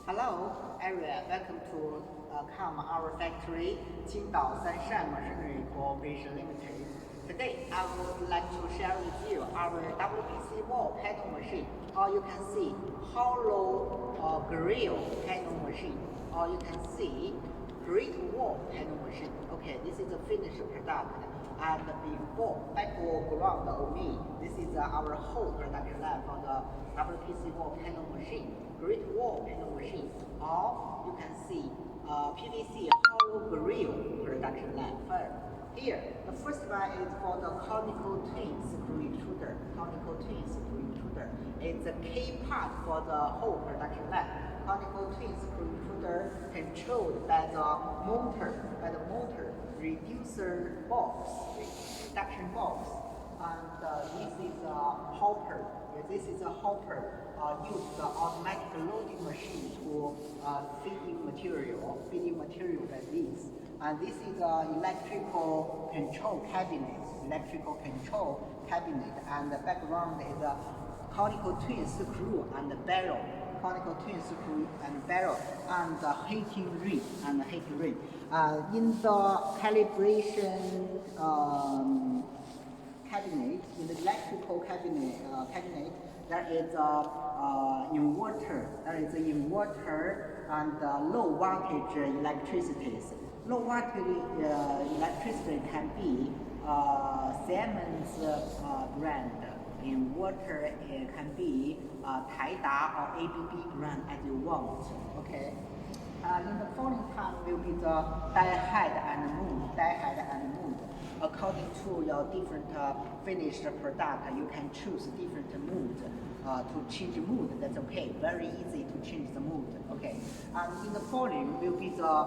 Hello, everyone. Welcome to come our factory, Qingdao Sanshan Machinery Corporation Limited. Today, I would like to share with you our WPC wall panel machine, or you can see hollow grill panel machine, or you can see grid wall panel machine. Okay, this is a finished product. And before background of me, this is our whole production line for the WPC wall panel machine, grid wall panel machine, or you can see PVC hollow grill production line. Here, the first one is for the conical twin screw extruder. Conical twin screw extruder. It's a key part for the whole production line. Conical twin screw extruder controlled by the motor, reducer box, reduction box, and this is a hopper. This is a hopper. Use the automatic loading machine to feeding material like this. And this is an electrical control cabinet. And the background is a conical twin screw and barrel. Conical twin screw and barrel, and the heating ring. In the calibration cabinet, in the electrical cabinet, there is a inverter. And low voltage electricity. Low voltage electricity can be Siemens brand. Inverter can be Taida or ABB brand as you want. Okay. In the following time will be the die height and mood. According to your different finished product, you can choose different mood to change mood. That's okay. Very easy to change the mood. Okay. And in the following will be the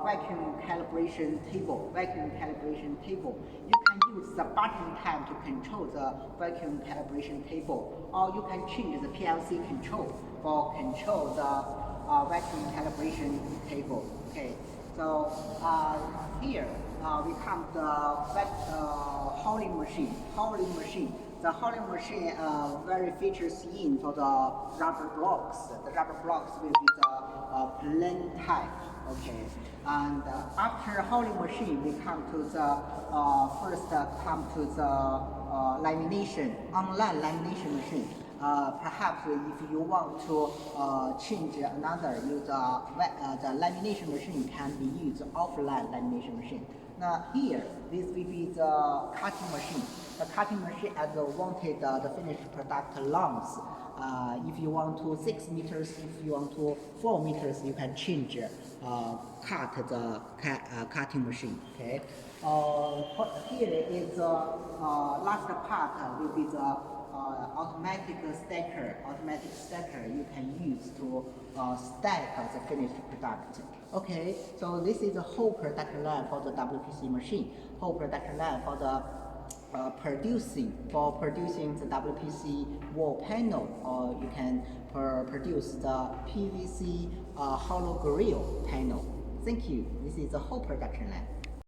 vacuum calibration table. You can use the button tab to control the vacuum calibration table, or you can change the PLC control for control the vacuum calibration table. Okay, so here we come the hauling machine. The hauling machine very features in for the rubber blocks. The rubber blocks will be the plain type. Okay, and after hauling machine, we come to the lamination, online lamination machine. Perhaps if you want to change another, the lamination machine can be used offline lamination machine. Now here, this will be the cutting machine. The cutting machine as wanted the finished product length. If you want to 6 meters, if you want to 4 meters, you can change cut the cutting machine. Okay. Here is the last part will be the automatic stacker. You can use to stack the finished product. Okay, so this is the whole production line for the WPC machine. Whole production line for the producing the WPC wall panel, or you can produce the PVC hollow grill panel. Thank you. This is the whole production line.